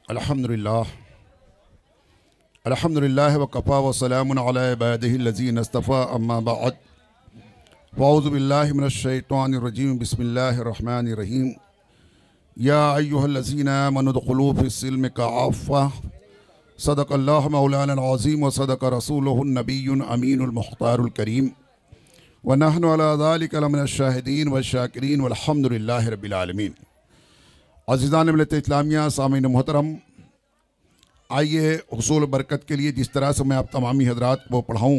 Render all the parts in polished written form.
अल्हम्दुलिल्लाह अल्हम्दुलिल्लाह व कफ़ा व सलामुन अला इबादिहिल्लज़ीना इस्तफ़ा अम्मा बअद वअऊज़ु बिल्लाहि मिनश शैतानिर रजीम बिस्मिल्लाहिर रहमानिर रहीम या अय्युहल्लज़ीना आमनु उदख़ुलू फ़िस्सिल्मि काफ़्फ़ा सदक़ल्लाहु मौलाना अज़ीम व सदक़ रसूलुहुन नबियुल अमीनुल मुख़्तारुल करीम व नहनु अला ज़ालिका लमिनश शाहिदीन व शाकिरीन वल्हम्दुलिल्लाहि रब्बिल आलमीन। अज़ीज़ान मिल्लत इस्लामिया सामीन मोहतरम, आइए हुसूल बरकत के लिए जिस तरह से मैं आप तमामी हज़रात को पढ़ाऊँ,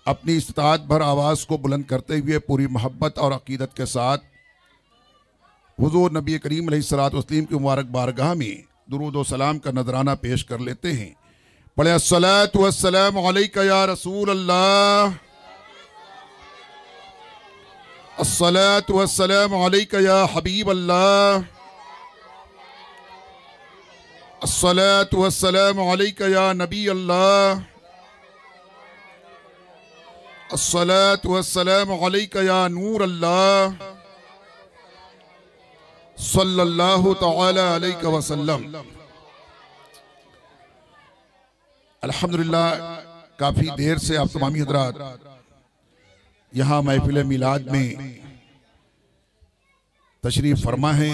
अपनी इस्तात भर आवाज़ को बुलंद करते हुए पूरी मोहब्बत और अक़ीदत के साथ हुज़ूर नबी करीम अलैहिस्सलातु वस्सलाम की मुबारक बारगाह में दुरूद व सलाम का नजराना पेश कर लेते हैं। पढ़े अस्सलातु वस्सलामु अलैका या रसूल अल्लाह, अस्सलातु वस्सलामु अलैका या हबीब अल्लाह, अस्सलातु वस्सलामु अलैका या नबी अल्लाह, अस्सलातु वस्सलामु अलैका या नूर अल्लाह, सल्लल्लाहु तआला अलैहि वसल्लम। अल्हम्दुलिल्लाह, काफ़ी देर से आप तमामी हज़रात यहाँ महफिल मिलाद में तशरीफ फरमा है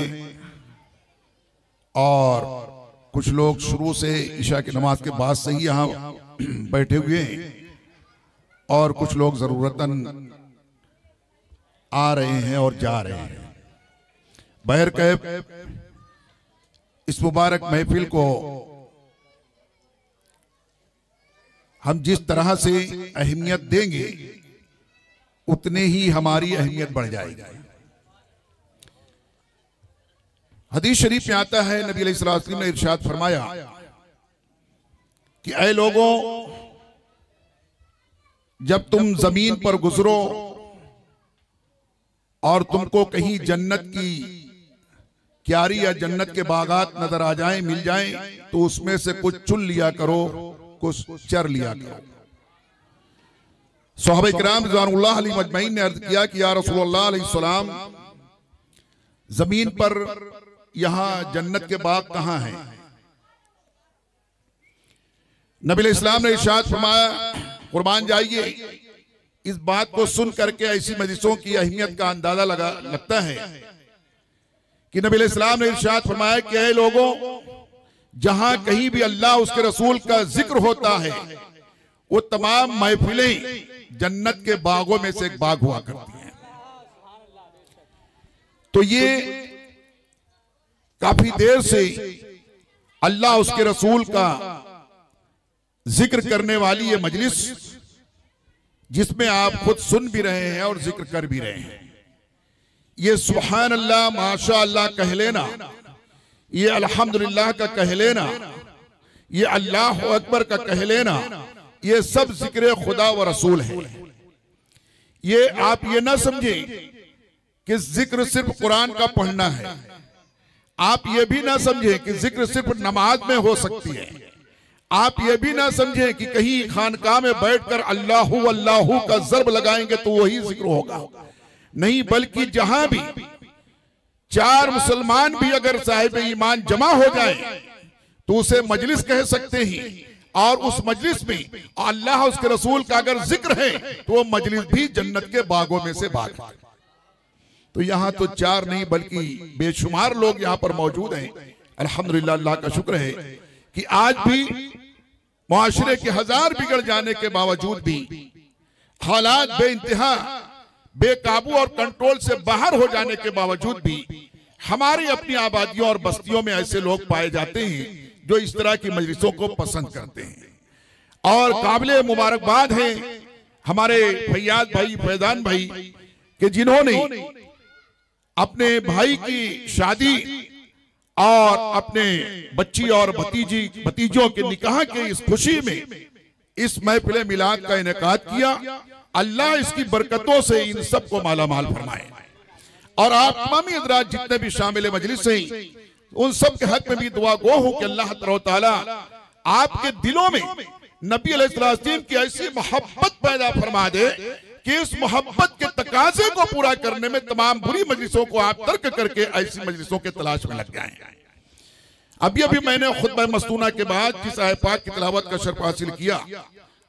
और कुछ लोग शुरू से इशा की नमाज के बाद से ही यहाँ बैठे हुए हैं और कुछ लोग ज़रूरतन आ रहे हैं और जा रहे हैं। बहरकैफ इस मुबारक महफिल को हम जिस तरह से अहमियत देंगे उतने ही हमारी अहमियत बढ़ जाएगी। हदीस शरीफ में आता है, नबी अलैहिस्सलातु वस्सलाम ने इरशाद फरमाया कि ऐ लोगों, जब तुम जमीन पर गुजरो और तुमको कहीं जन्नत की क्यारी या जन्नत के बागात नजर आ जाएं, मिल जाएं, तो उसमें से कुछ चुन लिया करो, कुछ चर लिया करो। सहाबा किराम रिज़वानुल्लाह अलैहिम अजमईन ने अर्ज किया कि या रसूलुल्लाह अलैहिस्सलाम, जमीन पर यहां जन्नत के बाग कहां हैं? नबी अलैहिस्सलाम ने इरशाद फरमाया, कुर्बान जाइए, इस बात को सुन करके ऐसी मजलिसों की अहमियत का अंदाजा लगता है कि नबी अलैहिस्सलाम ने इरशाद फरमाया कि ऐ लोगों, जहां कहीं भी अल्लाह उसके रसूल का जिक्र होता है वो तमाम महफिलें जन्नत के बागों में से एक बाग हुआ करती हैं। तो ये काफी देर से अल्लाह उसके रसूल का जिक्र करने वाली ये मजलिस, जिसमें आप खुद सुन भी रहे हैं और जिक्र कर भी रहे हैं, ये सुभान अल्लाह माशा अल्लाह कह लेना, ये अल्हम्दुलिल्लाह का कह लेना, ये अल्लाह अकबर का कह लेना, ये सब जिक्र खुदा व रसूल है। ये आप ये ना समझें कि जिक्र सिर्फ कुरान का पढ़ना है, आप ये भी ना समझें कि जिक्र सिर्फ नमाज में हो सकती है, आप ये भी ना समझें कि कहीं खानकाह में बैठकर अल्लाहु अल्लाहु का ज़र्ब लगाएंगे तो वही जिक्र होगा। नहीं, बल्कि जहां भी चार मुसलमान भी अगर साहिब ईमान जमा हो जाए तो उसे मजलिस कह सकते हैं, और उस मजलिस में अल्लाह उसके रसूल का अगर जिक्र है तो वो मजलिस भी जन्नत के बागों में से बाग है। तो यहाँ तो चार नहीं बल्कि बेशुमार लोग यहाँ पर मौजूद हैं। अल्हम्दुलिल्लाह, अल्लाह का शुक्र है कि आज भी मुआशरे के हजार बिगड़ जाने के बावजूद भी, हालात बेइंतहा बेकाबू और कंट्रोल से बाहर हो जाने के बावजूद भी, हमारी अपनी आबादियों और बस्तियों में ऐसे लोग पाए जाते हैं जो इस तरह की मजलिसों को पसंद करते हैं। और काबिले मुबारकबाद हैं हमारे फैयाज भाई, फैजान भाई, कि जिन्होंने अपने भाई की शादी और अपने बच्ची और भतीजों के निकाह के इस खुशी में इस महफिल मिलाद का इनेकाद किया। अल्लाह इसकी बरकतों से इन सबको माला माल फरमाए। और आप तमामी हज़रात जितने भी शामिल मजलिस हैं, उन सब के हक में भी दुआ गो हूं कि अल्लाह तआला आपके दिलों में नबी अलैहिस्सलाम की ऐसी मोहब्बत पैदा फरमा दे कि इस मोहब्बत के तकाजे को पूरा करने में तमाम बुरी मजलिसों को आप तर्क करके ऐसी मजलिसों के तलाश में लग जाएं। अभी अभी मैंने खुतबा मस्तूना के बाद जिस आयत पाक की तिलावत का शर्फ हासिल किया,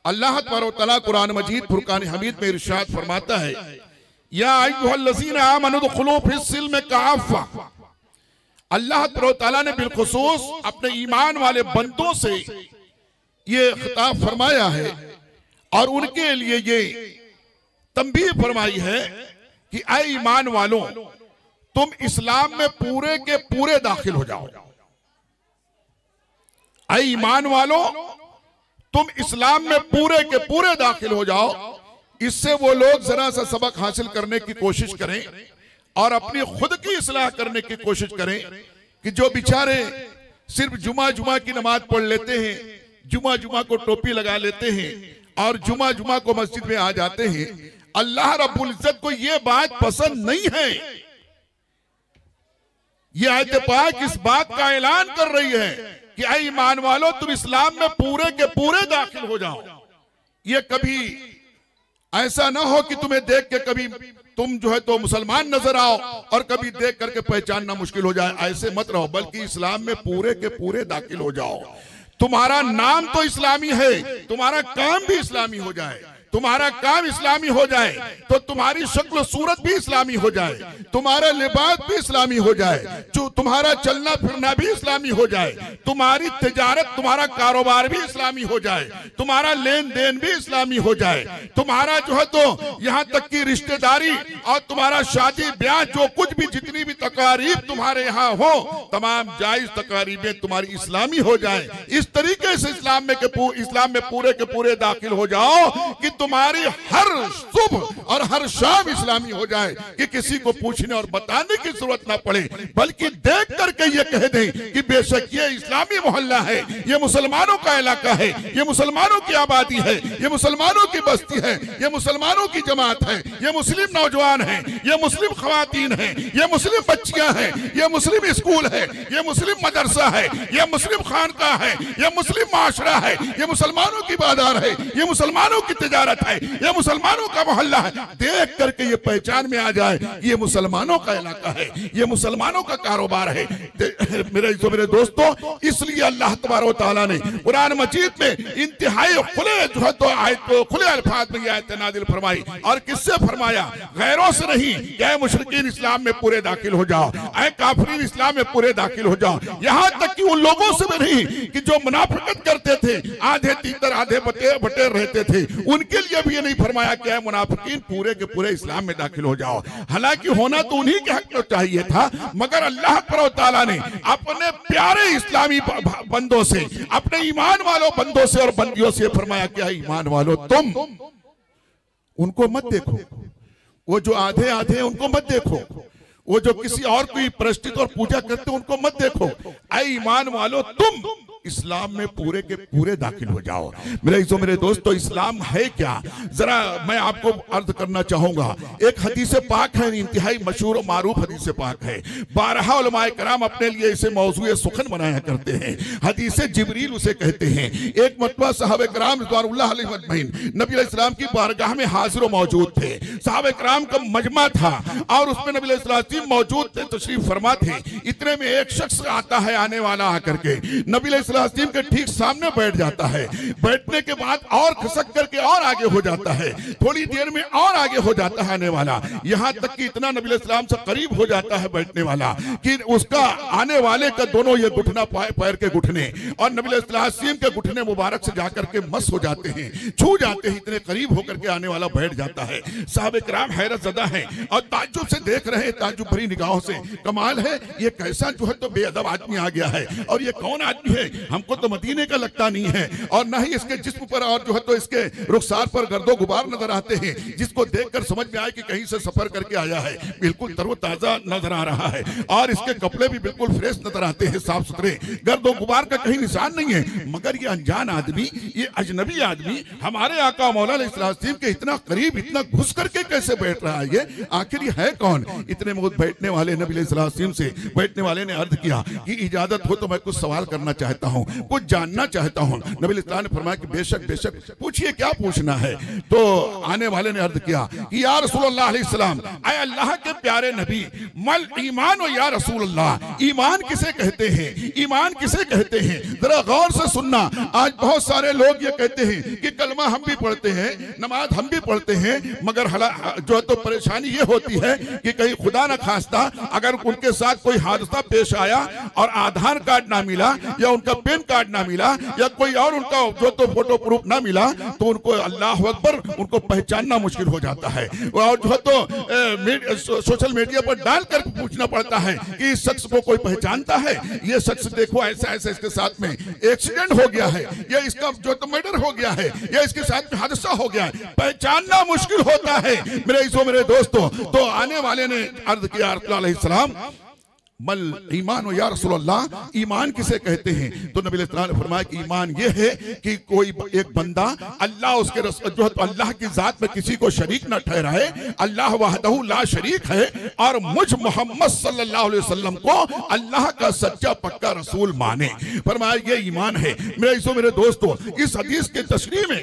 अल्लाह तबारक व तआला कुरान मजीद फुरकान हमीद में इरशाद फरमाता है, या अय्युहल्लज़ीना आमनू दुखुलू फिस्सिल्म काफ़ा। अल्लाह तबारक व तआला ने बिलखुसूस अपने ईमान वाले बंदों से ये खिताब फरमाया है और उनके लिए ये तंबीह फरमाई है कि ऐ ईमान वालों, तुम इस्लाम में पूरे के पूरे दाखिल हो जाओ। ऐ ईमान वालों, तुम इस्लाम में पूरे के पूरे दाखिल हो जाओ। इससे वो लोग जरा सा सबक हासिल करने की कोशिश करें और अपनी खुद की इस्लाह करने की कोशिश करें कि जो बेचारे सिर्फ जुमा की नमाज पढ़ लेते हैं, जुमा को टोपी लगा लेते हैं और जुमा को मस्जिद में आ जाते हैं, अल्लाह रब्बुल इज्जत को यह बात पसंद नहीं है। यह आयत पाक इस बात का ऐलान कर रही है कि ऐ ईमान वालों, तुम इस्लाम में पूरे के पूरे दाखिल हो जाओ। ये कभी ऐसा ना हो कि तुम्हें देख के कभी तुम जो है तो मुसलमान नजर आओ और कभी देख करके पहचानना मुश्किल हो जाए, ऐसे मत रहो, बल्कि इस्लाम में पूरे के पूरे दाखिल हो जाओ। तुम्हारा नाम तो इस्लामी है, तुम्हारा काम भी इस्लामी हो जाए। तुम्हारा काम इस्लामी हो जाए तो तुम्हारी शक्ल सूरत भी इस्लामी हो जाए, तुम्हारा लिबास भी इस्लामी हो जाए, जो तुम्हारा चलना फिरना भी इस्लामी हो जाए, तुम्हारी तिजारत, तुम्हारा कारोबार भी इस्लामी हो जाए, तुम्हारा लेन देन भी इस्लामी हो जाए, तुम्हारा जो है तो यहाँ तक की रिश्तेदारी और तुम्हारा शादी ब्याह, जो कुछ भी जितनी भी तकारीब तुम्हारे यहाँ हो, तमाम जायज तकारीबें तुम्हारी इस्लामी हो जाए। इस तरीके से इस्लाम में पूरे के पूरे दाखिल हो जाओ कि तुम्हारी हर सुबह और हर शाम इस्लामी हो जाए, कि किसी को पूछने और बताने की जरूरत ना पड़े, बल्कि देख करके ये कह दें कि बेशक ये इस्लामी मोहल्ला है, ये मुसलमानों का इलाका है, ये मुसलमानों की आबादी है, ये मुसलमानों की बस्ती है, ये मुसलमानों की जमात है, ये मुस्लिम नौजवान है, ये मुस्लिम खवातीन है, ये मुस्लिम बच्चियां हैं, ये मुस्लिम स्कूल है, ये मुस्लिम मदरसा है, ये मुस्लिम खानका है, ये मुस्लिम माशरा है, ये मुसलमानों की बाजार है, ये मुसलमानों की तिजारत है, ये मुसलमानों का मोहल्ला है। देख करके ये पहचान में आ जाए ये मुसलमानों का इलाका है, ये मुसलमानों का कारोबार है। मेरे दोस्तों, इसलिए अल्लाह तबारक व तआला ने कुरान मजीद में इंतहाई खुले जो है तो आयत को खुले अल्फाज में आयत नाजिल फरमाई, और किससे फरमाया? गैरों से नहीं। क्या मुशरिकीन इस्लाम में पूरे दाखिल हो जाओ, ऐ काफिरीन इस्लाम में पूरे दाखिल हो जाओ। यहाँ तक कि उन लोगों से भी नहीं कि जो मुनाफिकत करते थे, आधे तीतर आधे बटेर रहते थे, उनके लिए भी ये नहीं फरमाया कि ऐ मुनाफिकीन पूरे के पूरे इस्लाम में दाखिल हो जाओ। हालांकि होना तो उन्हीं के हक में चाहिए था, मगर अल्लाह तआला ने अपने प्यारे इस्लामी बंदों से, अपने ईमान वालों बंदों से और बंदियों से फरमाया कि ऐ ईमान वालों, तुम उनको मत देखो, वो जो आधे आधे उनको मत देखो, वो जो किसी और की प्रतिष्ठित और पूजा करते उनको मत देखो। ऐ ईमान वालों, तुम इस्लाम में पूरे के पूरे दाखिल हो जाओ। मेरे दोस्तों, इस्लाम है क्या? जरा मैं आपको अर्ज करना चाहूंगा। एक हदीस पाक है, इंतहाई मशहूर और मारूफ हदीस पाक है। 12 उलमाए कराम अपने लिए इसे मौजूए सुखन बनाया करते हैं। हदीस जिब्रील उसे कहते हैं। एक मरतबा सहाबे कराम रिज़वानुल्लाह अलैहिम अजमईन नबी अलैहिस्सलाम की बारगाह में हाजिर व मौजूद थे। सहाबे कराम का मजमा था और उसमें नबी अलैहिस्सलाम मौजूद थे, तशरीफ फरमा थे। इतने में एक शख्स आता है, आने वाला आकर के नबी अलैहिस्सलाम के ठीक सामने बैठ जाता है। बैठने के बाद और खसक करके और आगे हो जाता है, थोड़ी देर में और आगे हो जाता है आने वाला, यहाँ तक कि इतना नबी अलैहिस्सलाम से करीब हो जाता है बैठने वाला कि उसका आने वाले का दोनों ये घुटना पैर के घुटने और नबी अलैहिस्सलाम के घुटने मुबारक से जाकर के मस हो जाते हैं, छू जाते हैं। इतने करीब होकर के आने वाला बैठ जाता है। साहबे किराम हैरत ज़दा हैं और ताज्जुब से देख रहे हैं, ताज्जुब भरी निगाहों से। कमाल है, ये कैसा जो है तो बेअदब आदमी आ गया है, और ये कौन आदमी है? हमको तो मदीने का लगता नहीं है, और न ही इसके जिस्म पर और जो है तो इसके रुखसार पर गर्दो गुबार नजर आते हैं, जिसको देखकर समझ में आए कि कहीं से सफर करके आया है। बिल्कुल तरोताजा नजर आ रहा है और इसके कपड़े भी बिल्कुल फ्रेश नजर आते हैं, साफ सुथरे, गर्दो गुबार का कहीं निशान नहीं है। मगर ये अनजान आदमी, ये अजनबी आदमी हमारे आका मौला अलैहिस्सलाम के इतना करीब, इतना घुस करके कैसे बैठ रहा है? ये आखिर ये है कौन? इतने में बैठने वाले नबी अलैहिस्सलाम से बैठने वाले ने अर्ज किया कि इजाजत हो तो मैं कुछ सवाल करना चाहता चाहता हूँ, कुछ जानना चाहता हूँ। नबी इस्लाम ने फरमाया कि बेशक बेशक पूछिए, क्या पूछना है। तो आने वाले ने अर्ज किया कि या रसूलुल्लाह अलैहिस्सलाम, ऐ अल्लाह के प्यारे नबी, मल ईमान हो या रसूलुल्लाह, ईमान किसे कहते हैं, ईमान किसे कहते हैं। जरा गौर से सुनना। आज बहुत सारे लोग ये कहते हैं कि कलमा हम भी पढ़ते हैं, नमाज हम भी पढ़ते हैं, मगर जो है तो परेशानी ये होती है कि कहीं खुदा न खास्ता अगर उनके साथ कोई हादसा पेश आया और आधार कार्ड ना मिला या उनका पैन कार्ड ना मिला या कोई और उनका जो तो फोटो प्रूफ ना मिला, तो उनको अल्लाह अकबर, उनको पहचानना मुश्किल हो जाता है। और जो तो सोशल मीडिया पर डाल कर पूछना पड़ता है कि इस शख्स को कोई पहचानता है, ये शख्स देखो ऐसा ऐसा इसके साथ में एक्सीडेंट हो गया है, या इसका जो तो मर्डर हो गया है, या इसके साथ में हादसा हो गया है, पहचानना मुश्किल होता है मेरे दोस्तों। तो आने वाले ने अर्ज किया अलैहिस्सलाम, मल ईमान हो या रसूलल्लाह, ईमान किसे कहते हैं। तो नबी इस्लाम ने फरमाया कि ईमान ये है कि कोई एक बंदा अल्लाह उसके जो है तो अल्लाह की जात में किसी को शरीक न ठहराए, अल्लाह वहदहू ला शरीक है, और मुझ मोहम्मद सल्लल्लाहु अलैहि वसल्लम को अल्लाह का सच्चा पक्का रसूल माने। फरमाया ये ईमान है। मेरे दोस्तों, इस हदीस के तशरीह में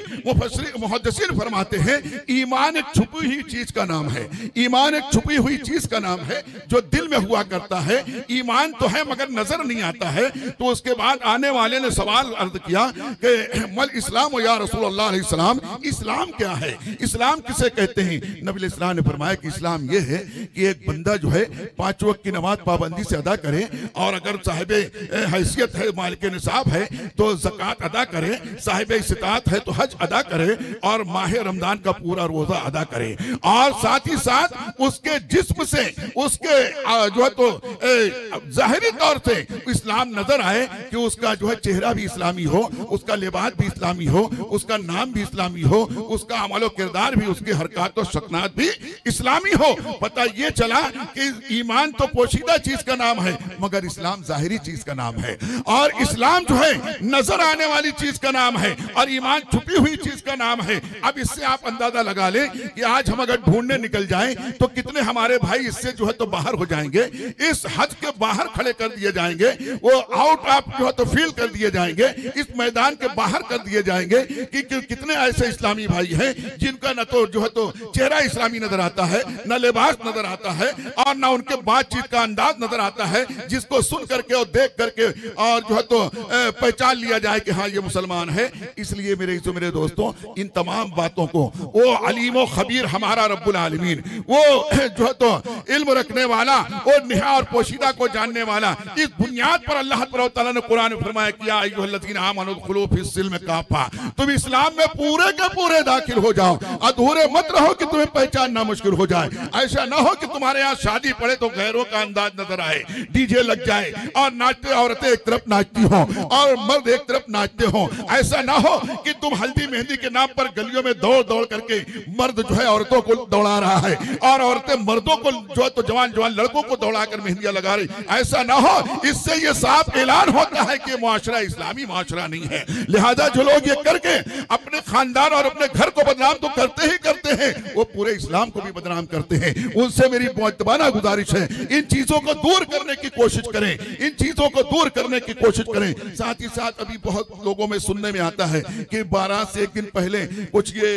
मुहद्दिसीन फरमाते हैं ईमान एक छुपी हुई चीज का नाम है। ईमान एक छुपी हुई चीज का नाम है जो दिल में हुआ करता है। ईमान तो है मगर नजर नहीं आता है। तो उसके बाद आने वाले ने सवाल अर्ज किया कि मल इस्लाम या रसूलुल्लाह अलैहि सलाम, इस्लाम क्या है, इस्लाम किसे कहते हैं। नबी इस्लाम ने फरमाया कि इस्लाम ये है कि एक बंदा जो है 5 वक्त की नमाज पाबंदी से अदा करे, और अगर साहिबे हैसियत है, मालिक निसाब है तो ज़कात अदा करे, साहिबे इस्तात है तो हज अदा करे, और माह रमजान का पूरा रोजा अदा करे, और साथ ही साथ उसके जिस्म से उसके जो है तो जाहिरी तौर से इस्लाम नजर आए कि उसका जो है चेहरा भी इस्लामी हो, उसका लिबास भी इस्लामी हो, उसका नाम भी इस्लामी हो, उसका अमलो किरदार भी, उसकी हरकत और सकनात भी इस्लामी हो। पता ये चला कि ईमान तो पोशीदा चीज का नाम है मगर इस्लाम जाहिरी चीज का नाम है, और इस्लाम जो है नजर आने वाली चीज का नाम है, और ईमान छुपी हुई चीज का नाम है। अब इससे आप अंदाजा लगा लें कि आज हम अगर ढूंढने निकल जाएं तो कितने हमारे भाई इससे जो है तो बाहर हो जाएंगे, इस हज के बाहर खड़े कर दिए जाएंगे, वो आउट ऑफ जो है तो फील्ड कर दिए जाएंगे, इस मैदान के बाहर कर दिए जाएंगे कि कितने ऐसे इस्लामी भाई हैं जिनका न तो जो है तो चेहरा इस्लामी नजर आता है, न लिबास नजर आता है, और न उनके बातचीत का अंदाज नजर आता है, जिसको सुन करके और देख करके और जो है तो पहचान लिया जाए कि हाँ ये मुसलमान है। इसलिए मेरे दोस्तों, इन तमाम बातों को वो अलीम व खबीर हमारा रब्बुल आलमीन, वो जो है तो इल्म रखने वाला, वो निहा और पोशीदा को जानने वाला, इस बुनियाद पर अल्लाह तआला ने कुरान में फरमाया किया अय्युहल्लज़ीना आमनू उदखुलू फिस्सिल्म काफ़ा, तुम इस्लाम में पूरे के पूरे दाखिल हो जाओ, अधूरे मत रहो कि तुम्हें पहचानना मुश्किल हो जाए। ऐसा ना हो कि तुम्हारे यहाँ शादी पड़े तो गैरों का अंदाज नजर आए, डीजे लग जाए और नाचते औरतें एक तरफ नाचती हो और मर्द एक तरफ नाचते हो। ऐसा ना हो कि तुम हल्दी मेहंदी के नाम पर गलियों में दौड़ दौड़ करके मर्द जो है औरतों को दौड़ा रहा है और औरतें मर्दों को जो है तो जवान जवान लड़कों को दौड़ाकर मेहंदियां लगा रही। ऐसा ना हो, इससे ये साफ ऐलान होता है कि मुआशरा इस्लामी मुआशरा नहीं है। लिहाजा जो लोग ये करके अपने खानदान और अपने घर को बदनाम तो करते ही करते हैं, वो पूरे इस्लाम को भी बदनाम करते हैं। उनसे मेरी मुअत्तबाना गुजारिश है, इन चीजों को दूर करने की कोशिश करें, इन चीजों को दूर करने की कोशिश करें। साथ ही साथ अभी बहुत लोगों में सुनने में आता है कि 12 से एक दिन पहले कुछ ये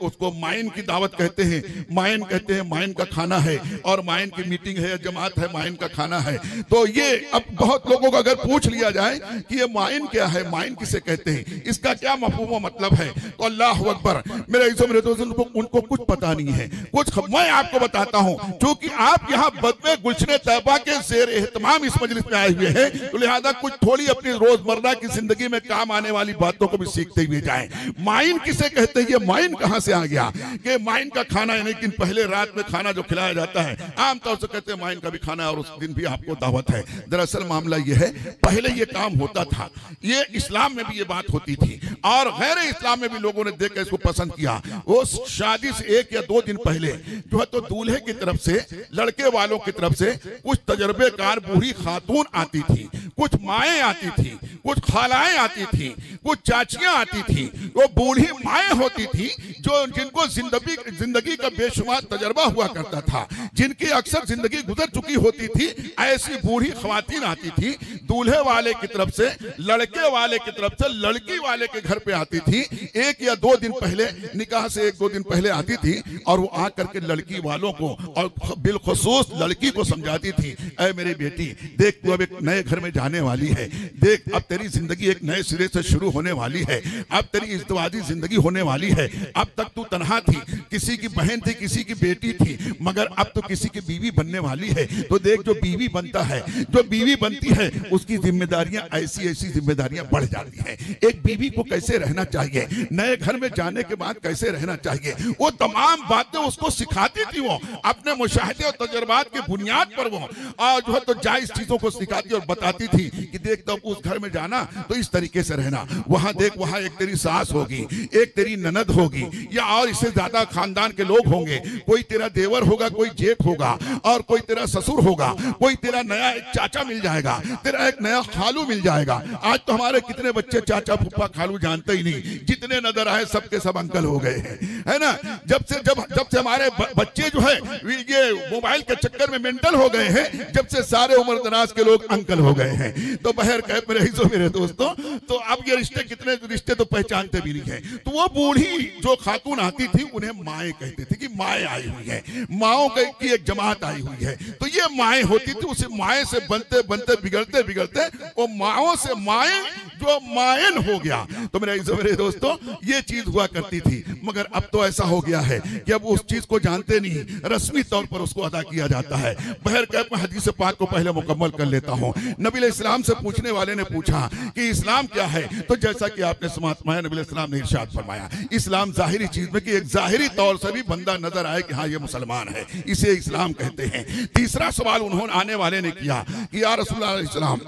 उसको माइन की दावत कहते हैं, माइन कहते हैं, माइन का खाना है और माइन की मीटिंग है, जमात है, माइन का खाना है। तो ये अब बहुत लोगों को अगर पूछ लिया जाए कि ये माइन क्या है, माइन किसे कहते हैं, इसका क्या मफहूम व मतलब है, तो अल्लाह अकबर, मेरे दोस्तों उनको कुछ पता नहीं है। कुछ मैं आपको बताता हूं, क्योंकि आप यहाँ बदमे गुलशने तैयबा के ज़ेर एहतमाम इस मजलिस में आए हुए हैं, तो लिहाजा कुछ थोड़ी अपनी रोजमर्रा की जिंदगी में काम आने वाली बातों को भी सीखते हुए जाएं। माइन किसे कहते हैं, ये माइन कहां से आ गया कि माइन का खाना है, लेकिन पहले रात में खाना जो खिलाया जाता है आमतौर से कहते हैं माइन का भी खाना है और उस दिन भी आपको दावत है। दरअसल मामला ये है, पहले ये काम होता था, ये इस्लाम में भी ये बात होती थी और गैर इस्लाम में भी लोगों ने देख कर इसको पसंद किया। वो शादी से 1 या 2 दिन पहले जो है तो दूल्हे की तरफ से, लड़के वालों की तरफ से कुछ तजर्बेकार बूढ़ी खातून आती थी, कुछ माएँ आती थी, कुछ खालाएं आती थी, कुछ चाचियां आती थी, वो बूढ़ी माएँ होती थी जो जिनको जिंदगी का बेशुमार तजर्बा हुआ करता था, जिनकी अक्सर जिंदगी गुजर चुकी होती थी। ऐसी बूढ़ी खवातीन आती थी, दूल्हे वाले की तरफ से, लड़के वाले की तरफ से लड़की वाले के घर पे आती थी। 1 या 2 दिन पहले, निकाह से 1-2 दिन पहले आती थी और वो आकर के लड़की वालों को और बिलखुसूस लड़की को समझाती थी, ऐ मेरी बेटी देख, तू अब एक नए घर में जाने वाली है, देख अब तेरी जिंदगी एक नए सिरे से शुरू होने वाली है, अब तेरी इज़्दिवाजी जिंदगी होने वाली है। अब तक तू तन्हा थी, किसी की बहन थी, किसी की बेटी थी, मगर अब तो किसी की बीवी बनने वाली है। तो देख, जो बीवी बनता है, जो बीवी बनती है, उसकी जिम्मेदारियां ऐसी जिम्मेदारियां बढ़ जाती हैं। एक बीवी को कैसे रहना चाहिए, नए घर में जाने के बाद कैसे रहना चाहिए, वो तमाम बातें उसको सिखाती थी। वो अपने मुशाहिदे और तजुर्बात की बुनियाद पर वो और जो है तो जायज चीजों को सिखाती और बताती थी कि देख, तो उस घर में जाना तो इस तरीके से रहना, वहां देख, वहां एक तेरी सास होगी, एक तेरी ननद होगी, या और इससे ज्यादा खानदान के लोग होंगे, कोई तेरा देवर होगा, कोई जेठ होगा, और कोई तेरा ससुर होगा, कोई तेरा नया एक चाचा मिल जाएगा, तेरा एक नया खालू मिल जाएगा। आज तो हमारे कितने बच्चे चाचा फूफा खालू जानते ही नहीं, जितने नजर आए सबके सब अंकल हो गए हैं, है ना। जब से हमारे बच्चे जो है ये मोबाइल के चक्कर में मेंटल हो गए हैं, जब से सारे उम्र दराज के लोग अंकल हो गए हैं। तो बहर कह मेरे दोस्तों, तो अब ये कितने रिश्ते तो पहचानते भी नहीं है। तो वो बूढ़ी जो खातून आती थी, उन्हें माएँ कहते थे कि माएँ आई हुई है, माओ की एक जमात आई हुई है। तो ये माएँ होती थी, उसे माएँ से बनते बनते बिगड़ते बिगड़ते वो माओ से माएँ जो मायन हो गया। तो मेरे दोस्तों, ये चीज हुआ करती थी, मगर अब तो ऐसा हो गया है कि अब उस चीज को जानते नहीं, रस्मी तौर पर उसको अदा किया जाता है। बहर कैफ में हदीस पाक को पहले मुकम्मल कर लेता हूँ। नबी इस्लाम से पूछने वाले ने पूछा कि इस्लाम क्या है, तो जैसा कि आपने समात फरमाया, नबी इस्लाम ने इरशाद फरमाया, इस्लाम जाहिरी चीज में कि एक जाहिरी तौर से भी बंदा नजर आए कि हाँ ये मुसलमान है, इसे इस्लाम कहते हैं। तीसरा सवाल उन्होंने आने वाले ने किया कि या रसूलुल्लाह इस्लाम,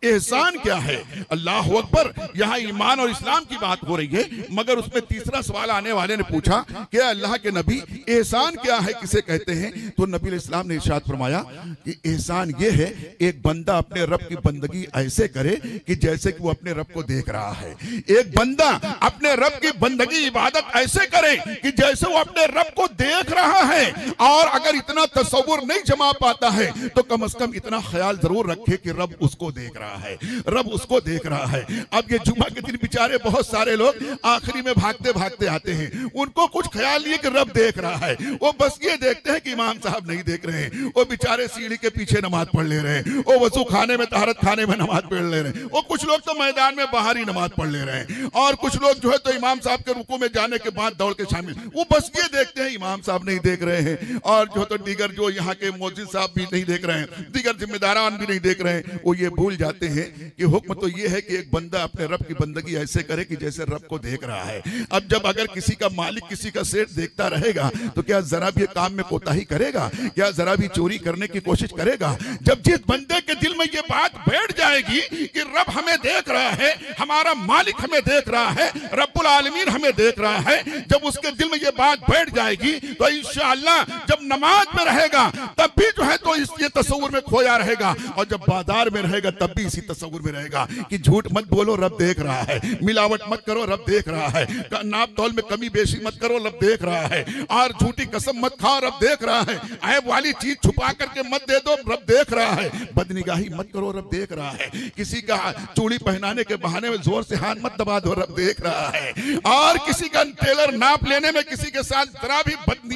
एहसान क्या है। अल्लाह अकबर, यहाँ ईमान और इस्लाम की बात हो रही है, मगर उसमें तीसरा सवाल आने वाले ने पूछा कि अल्लाह के नबी, एहसान क्या है, किसे कहते हैं। तो नबी इस्लाम ने इरशाद फरमाया कि एहसान ये है, एक बंदा अपने रब की बंदगी ऐसे करे कि जैसे कि वो अपने रब को देख रहा है। एक बंदा अपने रब की बंदगी इबादत ऐसे करे कि जैसे वो अपने रब को देख रहा है। और अगर इतना तसव्वुर नहीं जमा पाता है तो कम से कम इतना ख्याल जरूर रखे कि रब उसको देख रहा है, रब उसको देख रहा है। अब ये जुम्मा के दिन बेचारे बहुत सारे लोग आखिरी में भागते भागते आते हैं, उनको कुछ ख्याल नहीं है कि रब देख रहा है, वो बस ये देखते हैं कि इमाम साहब नहीं देख रहे हैं। वो बेचारे सीढ़ी के पीछे नमाज पढ़ ले रहे हैं, वो वजू खाने में, तहरत खाने में नमाज पढ़ ले रहे हैं, वो कुछ लोग तो मैदान में बाहर ही नमाज पढ़ ले रहे हैं, और कुछ लोग जो है तो इमाम साहब के रुकू में जाने के बाद दौड़ के शामिल, वो बस ये देखते हैं इमाम साहब नहीं देख रहे हैं, और जो तो दीगर जो यहाँ के मौजिद साहब भी नहीं देख रहे हैं, दीगर जिम्मेदारान भी नहीं देख रहे हैं। वो ये भूल जाते हैं कि हुक्म तो ये है कि एक बंदा अपने रब की बंदगी ऐसे करे कि जैसे रब को देख रहा है। अब जब अगर किसी का मालिक किसी का सेठ देखता रहेगा तो क्या जरा भी काम में कोताही करेगा, क्या जरा भी चोरी करने की कोशिश करेगा। जब जिस बंदे के दिल में ये बात बैठ जाएगी कि रब हमें देख रहा है, हमारा मालिक हमें देख रहा है, रब्बुल आलमीन हमें देख रहा है, जब उसके दिल में ये बात बैठ जाएगी तो इंशाअल्लाह जब नमाज में रहेगा तब भी जो है तो ये तस्वुर में खोया रहेगा, और जब बाजार में रहेगा तब भी इसी तस्वुर में रहेगा कि झूठ मत बोलो, रब देख रहा है, मिलावट मत करो, रब देख रहा है, नाप तौल में कमी बेशी मत करो, रब देख रहा है, और झूठी कसम मत खाओ, रब देख रहा है, ऐब वाली चीज छुपा करके मत दे दो, रब देख रहा है, बदनिगाही मत करो, रब देख रहा है, किसी का चूड़ी पहनाने के बहाने में जोर से हाथ मत दबा दो, रब देख रहा है, और किसी का टेलर नाप लेने में किसी के साथ जरा भी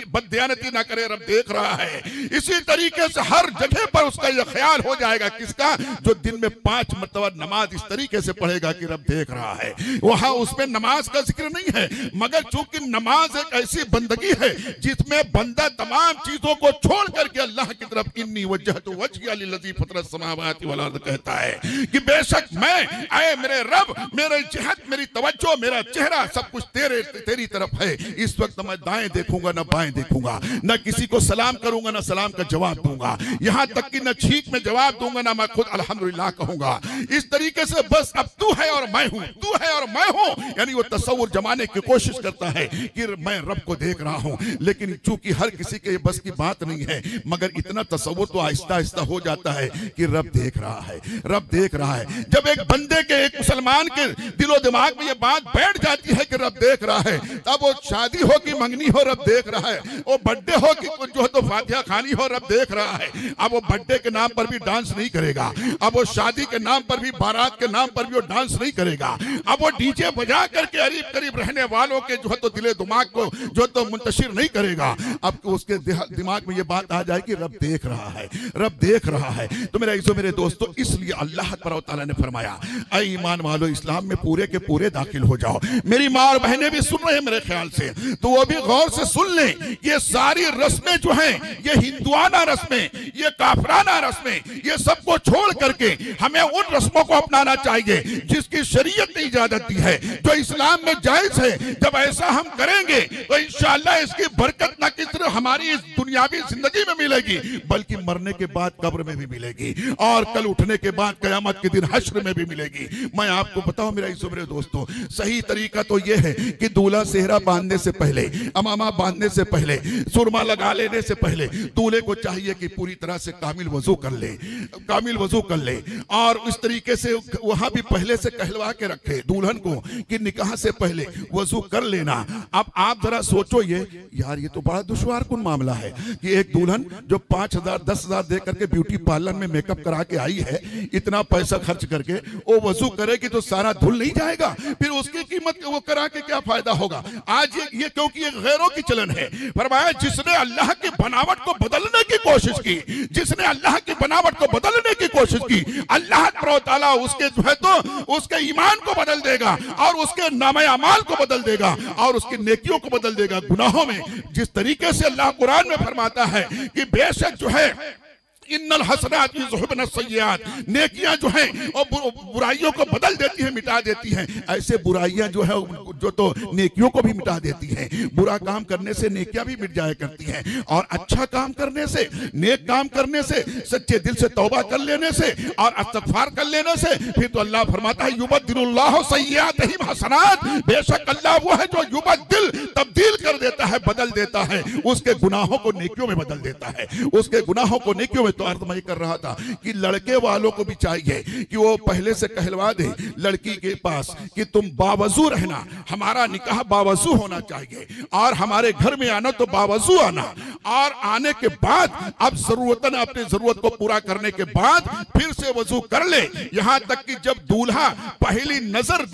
बददियानती ना करे, रब देख रहा है। इसी तरीके से हर जगह पर उसका यह ख्याल हो जाएगा, किसका, जो दिन में 5 मरतबा नमाज इस तरीके से पढ़ेगा कि रब देख रहा है। वहां उसमें नमाज का जिक्र नहीं है, मगर चूंकि नमाज एक ऐसी बंदगी है जिसमें बंदा तमाम चीजों को छोड़ करके अल्लाह की तरफ इन्नी वजहतु वजहिया लिल्लज़ी फ़तरस समावाति वल अर्ज़ कहता है कि बेशक मैं, ऐ मेरे रब, मेरे जिहत, मेरी तवज्जो, मेरा चेहरा सब कुछ तेरी तरफ है। इस वक्त मैं दाएं देखूंगा ना बाएं देखूंगा, ना किसी को सलाम करूंगा ना सलाम का जवाब जवाब दूंगा, यहां तक कि न छींक में जवाब दूंगा ना मैं खुद अल्हम्दुलिल्लाह कहूंगा। इस तरीके से बस अब तू है और मैं हूं, तू है और मैं हूं, यानी वो तस्वुर जमाने की कोशिश करता है कि मैं रब को देख रहा हूं। लेकिन चूंकि हर किसी के बस की बात नहीं है, मगर इतना तस्वुर तो आहिस्ता आहिस्ता हो जाता है कि रब देख रहा है, रब देख रहा है। जब एक बंदे के, एक मुसलमान के दिलो दिमाग में ये बात बैठ जाती है कि रब देख रहा है, तब वो शादी हो कि मंगनी हो रब देख रहा है, वो बर्थडे हो कि जो है तो फातिहा खानी हो रब देख रहा है। अब वो बर्थडे के नाम पर भी डांस नहीं करेगा, अब वो शादी के नाम पर भी, बारात के नाम पर भी वो डांस नहीं करेगा, अब वो डीजे बजा करके करीब करीब रहने वालों के जो है तो दिले दिमाग को जो तो मुंतशिर नहीं करेगा। अब उसके दिमाग में ये बात आ जाए कि रब देख रहा है, रब देख रहा है। तो मेरे इज़्ज़ो मेरे दोस्तों, इसलिए अल्लाह तआला ने फरमाया, ऐ ईमान वालो इस्लाम में पूरे के पूरे दाखिल हो जाओ। मेरी माँ और बहनें भी सुन रहे हैं मेरे ख्याल से, तो वो भी गौर से सुन लें। ये सारी रस्में जो हैं, ये हिंदुआना रस्में, ये काफराना रस्में, ये सबको छोड़ करके हमें उन रस्मों को अपनाना चाहिए जिसकी शरीयत ने इजाजत दी है, जो इस्लाम में जायज है। जब ऐसा हम करेंगे तो इंशाअल्लाह इसकी बरकत न कि सिर्फ हमारी इस दुनियावी जिंदगी में मिलेगी, बल्कि मरने के बाद कब्र में भी मिलेगी, और कल उठने के बाद कयामत के दिन हश्र में भी मिलेगी। मैं आपको बताऊं मेरे इज़्ज़ो मेरे दोस्तों, सही तरीका तो यह है कि दूल्हा सेहरा बांधने से पहले, अमामा बांधने से पहले, सुरमा लगा लेने से पहले दूल्हे को चाहिए कि पूरी तरह से कामिल वजू कर ले, कामिल वजू कर ले, और इस तरीके से वहां भी पहले से कहलवा के रखे दुल्हन को कि निकाह से पहले वजू कर लेना। अब आप जरा सोचो, ये यार ये तो बड़ा दुश्वार कुन मामला है कि एक दुल्हन जो 5,000 10,000 दे करके ब्यूटी पार्लर में मेकअप करा के आई है, इतना पैसा खर्च करके, वो वजू करेगी तो सारा धुल नहीं जाएगा, फिर उसकी कीमत वो करा के क्या फायदा होगा। आज ये क्योंकि ये गैरों की चलन है। फरमाया जिसने अल्लाह की बनावट को बदलने की कोशिश की, जिसने अल्लाह की बनावट को बदलने की कोशिश की, अल्लाह तआला उसके जो है तो उसके ईमान को बदल देगा, और उसके नामे अमाल को बदल देगा, और उसकी नेकियों को बदल देगा। गुनाहों में जिस तरीके से अल्लाह कुरान में फरमाता है कि बेशक जो है इन्नल हसनात युज़हिबन अस्सय्यात, नेकियां जो हैं और बुराइयों को बदल देती हैं, मिटा देती हैं। ऐसे बुराइयां जो है जो तो नेकियों को भी मिटा देती हैं। बुरा काम करने से नेकियां भी मिट जाया करती हैं, और अच्छा काम करने से, नेक काम करने से, सच्चे दिल से तौबा कर लेने से और इस्तिग़फ़ार कर लेने से, फिर तो अल्लाह फरमाता है युबद्दिलुल्लाहु सय्यातिहिम हसनात, बेशक अल्लाह वो है जो युबद्दिल, तब्दील कर देता है, बदल देता है, उसके गुनाहों को नेकियों में बदल देता है, उसके गुनाहों को नेकियों में। तो अर्थ मैं कर रहा था कि लड़के वालों को भी चाहिए कि वो पहले से कहलवा दे लड़की के पास कि तुम बावजू रहना, हमारा निकाह बावजू होना चाहिए, और हमारे घर में आना तो बावजू आना, और आने के बाद अब जरूरतन अपनी जरूरत को पूरा करने के बाद फिर से वजू कर ले। यहां तक कि जब दूल्हा पहली नजर